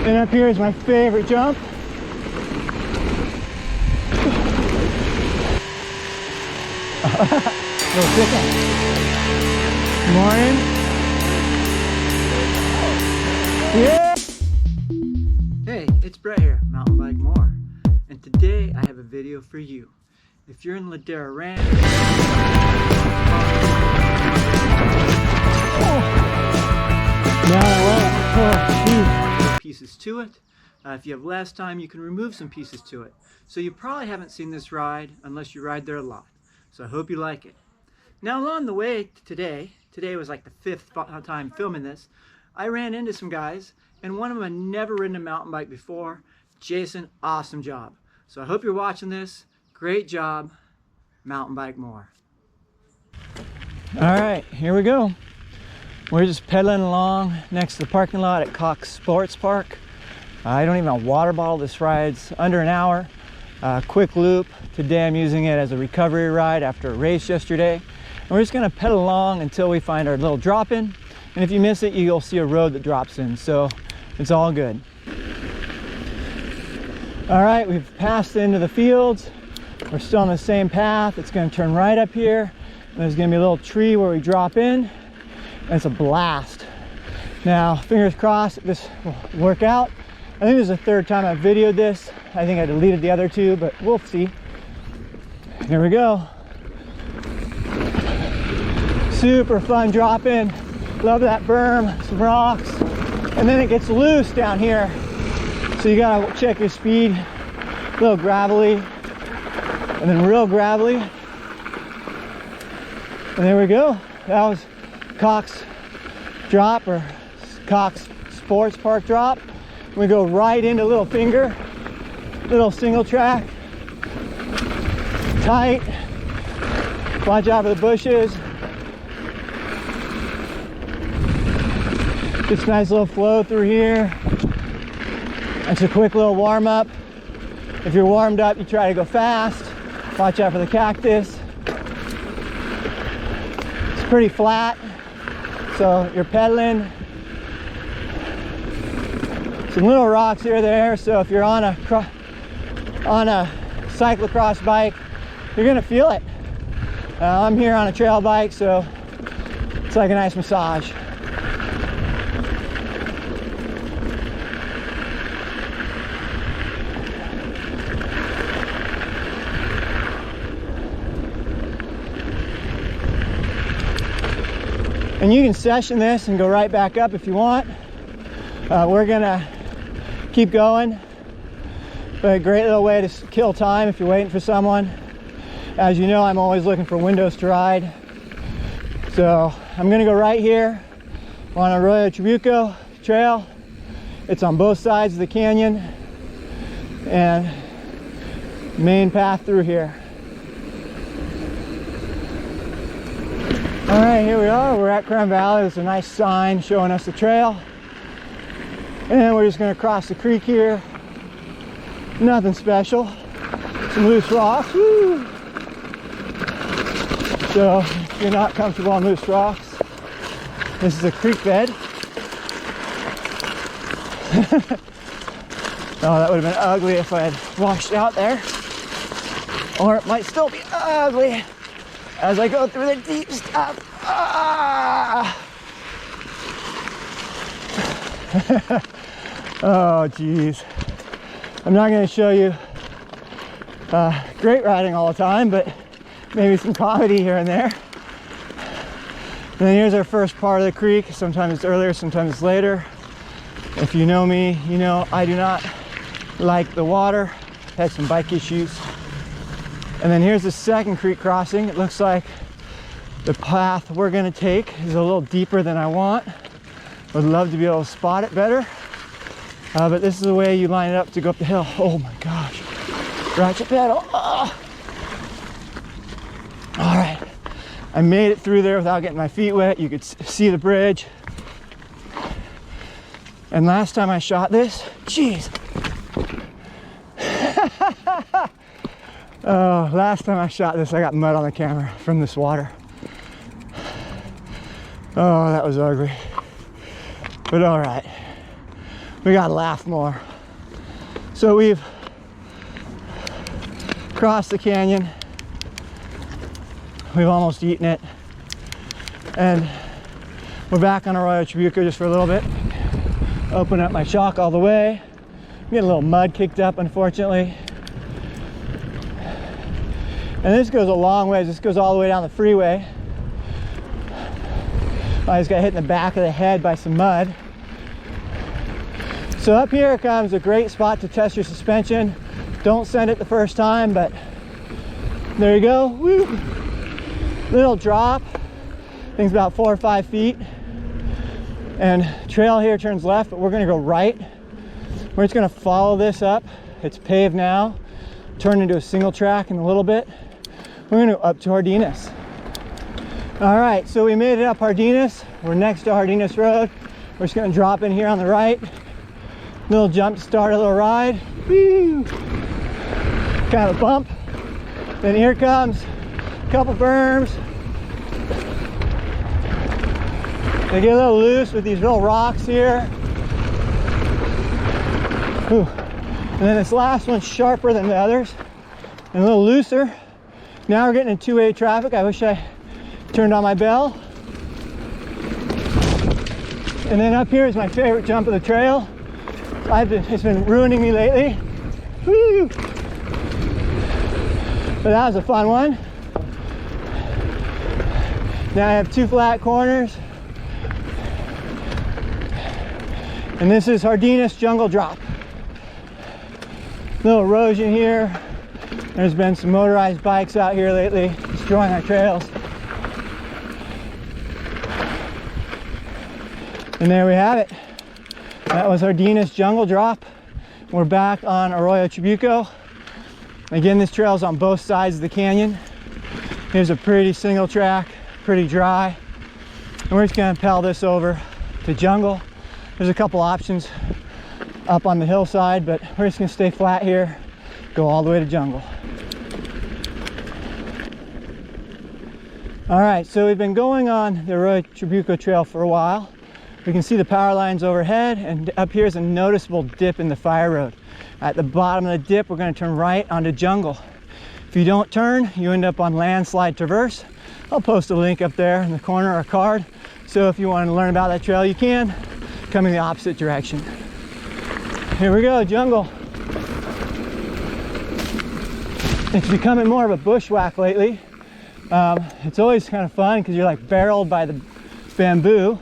And up here is my favorite jump. Little chicken. Morning. Yeah. Hey, it's Brett here, Mountain Bike More. And today I have a video for you. If you're in Ladera Ranch, pieces to it. If you have less time, you can remove some pieces to it. So you probably haven't seen this ride unless you ride there a lot. So I hope you like it. Now along the way today was like the 5th time filming this, I ran into some guys, and one of them had never ridden a mountain bike before. Jason, awesome job. So I hope you're watching this. Great job. Mountain Bike More. All right, here we go. We're just pedaling along next to the parking lot at Cox Sports Park. I don't even have a water bottle. This ride's under an hour. Quick loop. Today I'm using it as a recovery ride after a race yesterday. And we're just gonna pedal along until we find our little drop-in. And if you miss it, you'll see a road that drops in. So it's all good. All right, we've passed into the fields. We're still on the same path. It's gonna turn right up here. And there's gonna be a little tree where we drop in. And it's a blast. Now, fingers crossed, this will work out. I think this is the 3rd time I've videoed this. I think I deleted the other 2, but we'll see. Here we go. Super fun drop in. Love that berm, some rocks. And then it gets loose down here. So you gotta check your speed. A little gravelly, and then real gravelly. And there we go. That was Cox Drop, or Cox Sports Park Drop. We go right into Little Finger, little single track, tight. Watch out for the bushes. Just a nice little flow through here. It's a quick little warm up. If you're warmed up, you try to go fast. Watch out for the cactus. It's pretty flat, so you're pedaling. Some little rocks here or there, so if you're on a cyclocross bike, you're gonna feel it. I'm here on a trail bike, so it's like a nice massage. And you can session this and go right back up if you want. We're gonna keep going, but a great little way to kill time if you're waiting for someone. As you know, I'm always looking for windows to ride. So I'm gonna go right here on Arroyo Trabuco Trail. It's on both sides of the canyon and main path through here. All right, here we are. We're at Crown Valley. There's a nice sign showing us the trail. And we're just gonna cross the creek here. Nothing special. Some loose rocks. Woo! So if you're not comfortable on loose rocks, this is a creek bed. Oh, that would have been ugly if I had washed out there. Or it might still be ugly as I go through the deep stuff. Ah! Oh geez, I'm not going to show you great riding all the time, but maybe some comedy here and there. And then here's our first part of the creek. Sometimes it's earlier, sometimes it's later. If you know me, you know I do not like the water. Had some bike issues. And then here's the second creek crossing. It looks like the path we're going to take is a little deeper than I want. Would love to be able to spot it better. But this is the way you line it up to go up the hill. Oh my gosh. Ratchet pedal. Oh. All right. I made it through there without getting my feet wet. You could see the bridge. And last time I shot this, geez. Oh, last time I shot this, I got mud on the camera from this water. Oh, that was ugly. But all right. we gotta laugh more. So we've crossed the canyon. We've almost eaten it. And we're back on Arroyo Trabuco just for a little bit. Open up my shock all the way. Get a little mud kicked up, unfortunately. And this goes a long ways. This goes all the way down the freeway. I just got hit in the back of the head by some mud. So up here comes a great spot to test your suspension. Don't send it the first time, but there you go. Woo! Little drop. Thing's about 4 or 5 feet. And trail here turns left, but we're gonna go right. We're just gonna follow this up. It's paved now. Turn into a single track in a little bit. We're gonna go up to Ardinus. All right, so we made it up Ardinus. We're next to Ardinus Road. We're just gonna drop in here on the right. Little jump to start a little ride. Woo! Kind of a bump. Then here comes a couple berms. They get a little loose with these little rocks here. Whew. And then this last one's sharper than the others and a little looser. Now we're getting in two-way traffic. I wish I turned on my bell. And then up here is my favorite jump of the trail. It's been ruining me lately. Woo! But that was a fun one. Now I have 2 flat corners. And this is Ardinus Jungle Drop. Little erosion here. There's been some motorized bikes out here lately, destroying our trails. And there we have it. That was Ardinus Jungle Drop. We're back on Arroyo Trabuco. Again, this trail is on both sides of the canyon. Here's a pretty single track, pretty dry. And we're just gonna pedal this over to jungle. There's a couple options up on the hillside, but we're just gonna stay flat here, go all the way to jungle. All right, so we've been going on the Arroyo Trabuco trail for a while. We can see the power lines overhead, and up here is a noticeable dip in the fire road. At the bottom of the dip, we're gonna turn right onto jungle. If you don't turn, you end up on landslide traverse. I'll post a link up there in the corner or a card. So if you want to learn about that trail, you can. Coming the opposite direction. Here we go, jungle. It's becoming more of a bushwhack lately. It's always kind of fun because you're like barreled by the bamboo.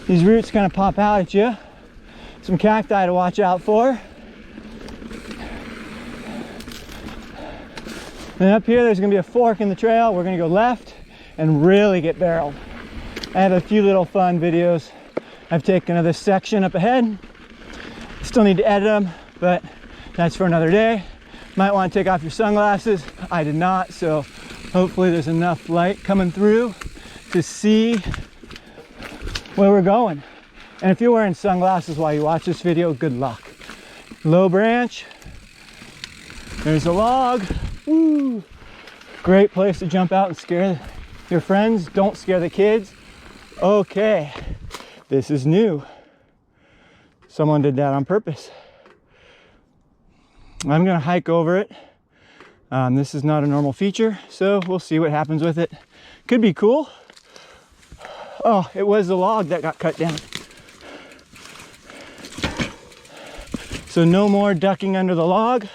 These roots kind of pop out at you. Some cacti to watch out for. And up here, there's gonna be a fork in the trail. We're gonna go left and really get barreled. I have a few little fun videos I've taken of this section up ahead. Still need to edit them, but that's for another day. Might want to take off your sunglasses. I did not, so hopefully there's enough light coming through to see where we're going. And if you're wearing sunglasses while you watch this video, good luck. Low branch. There's a log. Woo. Great place to jump out and scare your friends. Don't scare the kids. Okay, this is new. Someone did that on purpose. I'm gonna hike over it. This is not a normal feature, so we'll see what happens with it. Could be cool. Oh, it was the log that got cut down. So no more ducking under the log.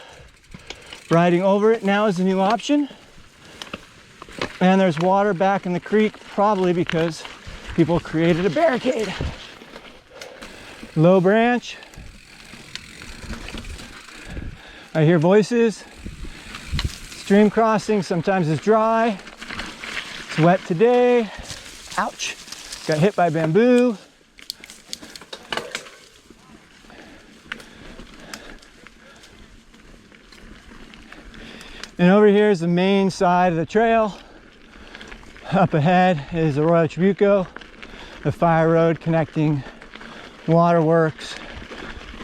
Riding over it now is a new option. And there's water back in the creek, probably because people created a barricade. Low branch. I hear voices. Stream crossing sometimes is dry. It's wet today. Ouch. Got hit by bamboo. And over here is the main side of the trail. Up ahead is Arroyo Trabuco, the fire road connecting Waterworks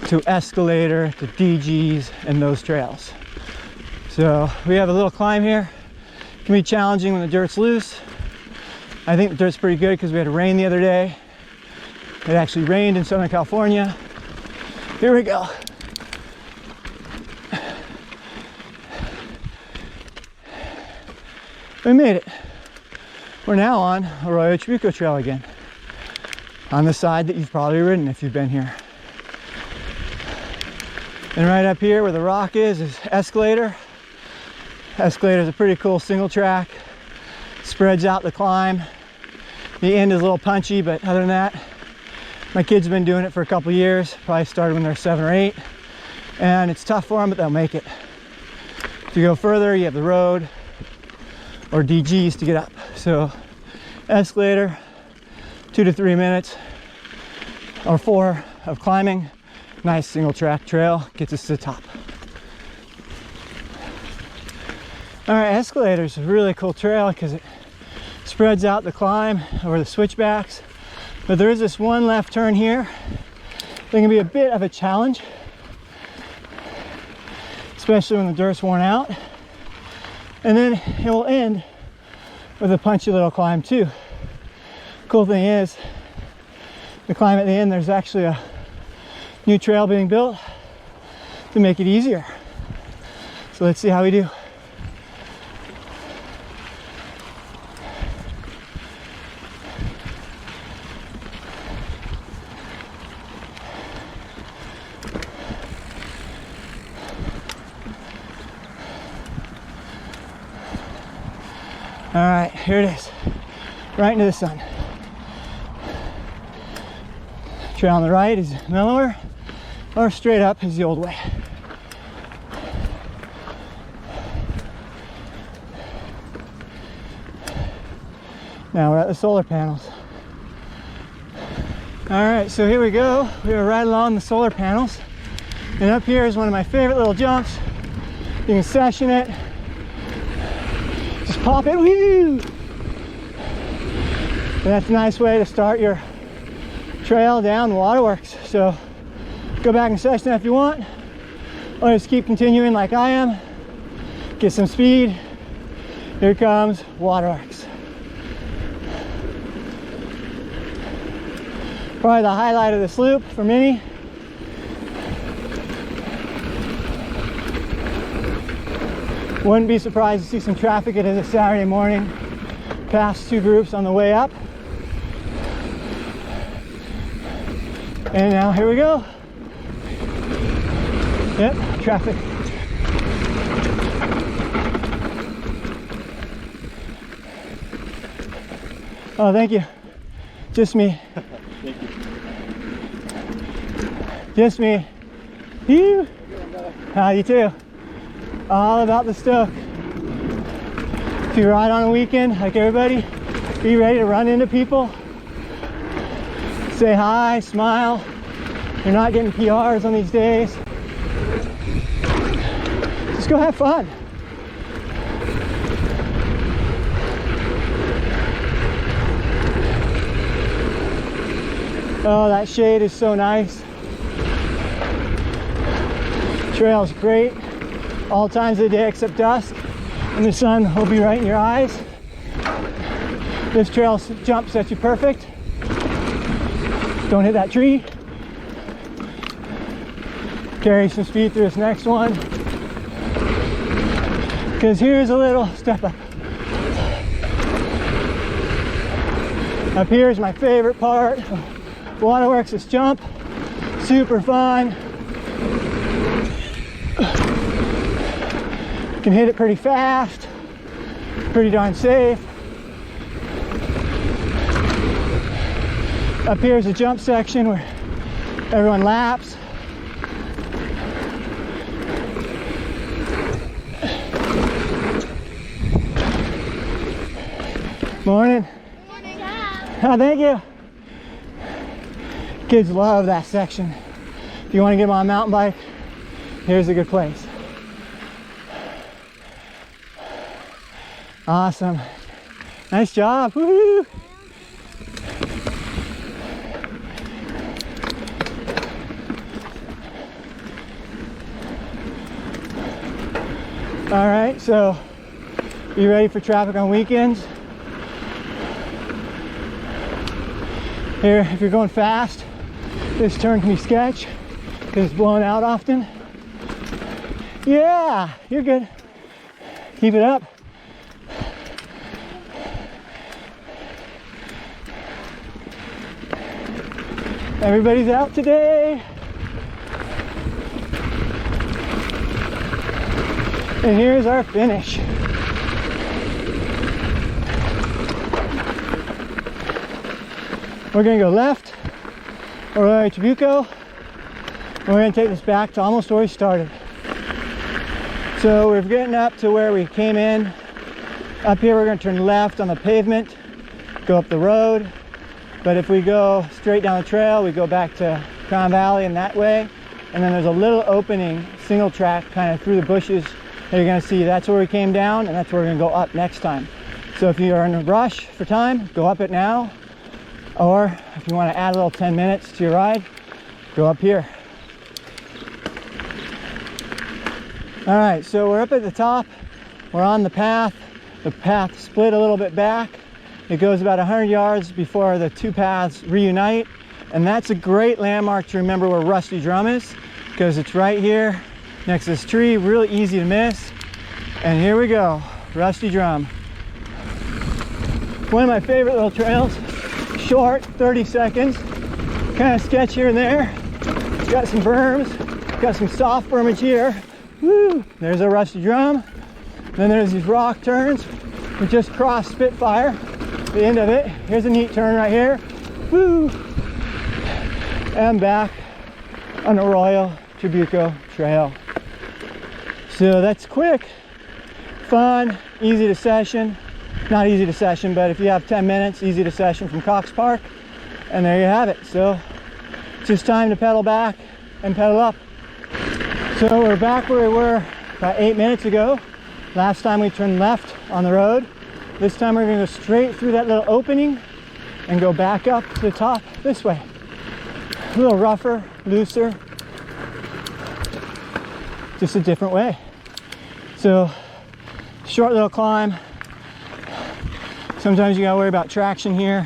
to Escalator, to DG's, and those trails. So we have a little climb here. It can be challenging when the dirt's loose. I think the dirt's pretty good because we had rain the other day. It actually rained in Southern California. Here we go. We made it. We're now on Arroyo Chubuco Trail again, on the side that you've probably ridden if you've been here. And right up here where the rock is Escalator. Escalator is a pretty cool single track. Spreads out the climb. The end is a little punchy, but other than that, my kids have been doing it for a couple years. Probably started when they're 7 or 8. And it's tough for them, but they'll make it. If you go further, you have the road or DGs to get up. So Escalator, 2 to 3 minutes or 4 of climbing. Nice single track trail, gets us to the top. All right, Escalator is a really cool trail because it spreads out the climb over the switchbacks. But there is this one left turn here that can be a bit of a challenge, especially when the dirt's worn out. And then it will end with a punchy little climb too. Cool thing is, the climb at the end, there's actually a new trail being built to make it easier. So let's see how we do. All right, here it is, right into the sun. Trail on the right is mellower, or straight up is the old way. Now we're at the solar panels. All right, so here we go. We are right along the solar panels. And up here is one of my favorite little jumps. You can session it. Just pop it, woo! And that's a nice way to start your trail down Waterworks. So go back and session that if you want, or just keep continuing like I am. Get some speed. Here comes Waterworks. Probably the highlight of this loop for many. Wouldn't be surprised to see some traffic. It is a Saturday morning. Past 2 groups on the way up. And now here we go. Yep, traffic. Oh, thank you. Just me. Thank you. Just me. You. How you too? All about the stoke. If you ride on a weekend, like everybody, be ready to run into people. Say hi, smile. You're not getting PRs on these days. Just go have fun. Oh, that shade is so nice. Trail's great. All times of the day except dusk, and the sun will be right in your eyes. This trail jump sets you perfect. Don't hit that tree. Carry some speed through this next one, because here's a little step up. Up here is my favorite part. Waterworks, this jump, super fun. Can hit it pretty fast, pretty darn safe. Up here is a jump section where everyone laps. Morning. Morning. Oh, thank you. Kids love that section. If you want to get them on a mountain bike, here's a good place. Awesome. Nice job. Woo-hoo. All right, so be ready for traffic on weekends. Here, if you're going fast, this turn can be sketch because it's blowing out often. Yeah, you're good. Keep it up. Everybody's out today. And here's our finish. We're gonna go left, or to Cabot. We're gonna take this back to almost where we started. So we're getting up to where we came in. Up here, we're gonna turn left on the pavement, go up the road. But if we go straight down the trail, we go back to Crown Valley and that way. And then there's a little opening, single track, kind of through the bushes that you're gonna see. That's where we came down, and that's where we're gonna go up next time. So if you are in a rush for time, go up it now. Or if you wanna add a little 10 minutes to your ride, go up here. All right, so we're up at the top. We're on the path. The path split a little bit back. It goes about 100 yards before the two paths reunite. And that's a great landmark to remember where Rusty Drum is, because it's right here next to this tree, really easy to miss. And here we go, Rusty Drum. One of my favorite little trails, short, 30 seconds, kind of sketch here and there. It's got some berms, got some soft bermage here. Woo, there's a Rusty Drum. Then there's these rock turns. We just crossed Spitfire, the end of it. Here's a neat turn right here. Woo! And back on the Royal Trabuco Trail. So that's quick, fun, easy to session. Not easy to session, but if you have 10 minutes, easy to session from Cox Park. And there you have it. So it's just time to pedal back and pedal up. So we're back where we were about 8 minutes ago. Last time we turned left on the road. This time we're gonna go straight through that little opening and go back up to the top this way. A little rougher, looser, just a different way. So short little climb. Sometimes you gotta worry about traction here.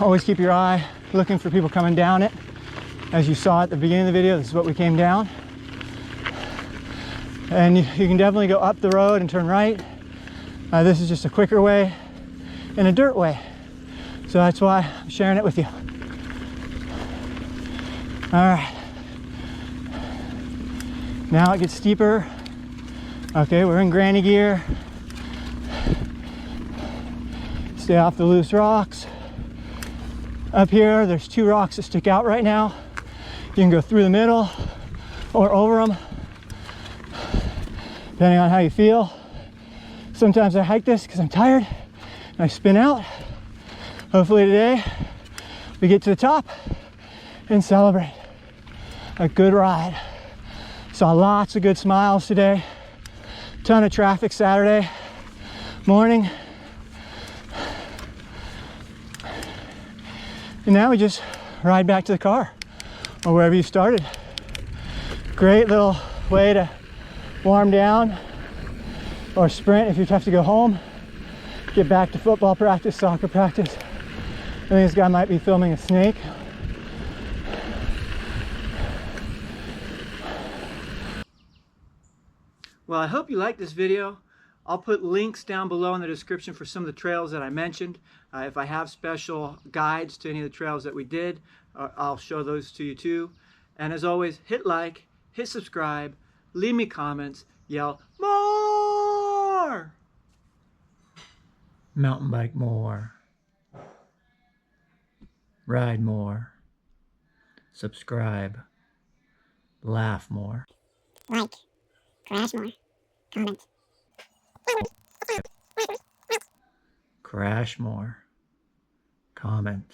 Always keep your eye looking for people coming down it. As you saw at the beginning of the video, this is what we came down. And you can definitely go up the road and turn right. This is just a quicker way and a dirt way. So that's why I'm sharing it with you. All right. Now it gets steeper. Okay, we're in granny gear. Stay off the loose rocks. Up here, there's two rocks that stick out right now. You can go through the middle or over them, depending on how you feel. Sometimes I hike this because I'm tired and I spin out. Hopefully today we get to the top and celebrate a good ride. Saw lots of good smiles today. Ton of traffic Saturday morning. And now we just ride back to the car or wherever you started. Great little way to warm down or sprint if you have to go home. Get back to football practice, soccer practice. I think this guy might be filming a snake. Well, I hope you liked this video. I'll put links down below in the description for some of the trails that I mentioned. If I have special guides to any of the trails that we did, I'll show those to you too. And as always, hit like, hit subscribe, leave me comments, yell more! Mountain bike more. Ride more. Subscribe. Laugh more. Like. Crash more. Comment. Crash more. Comment.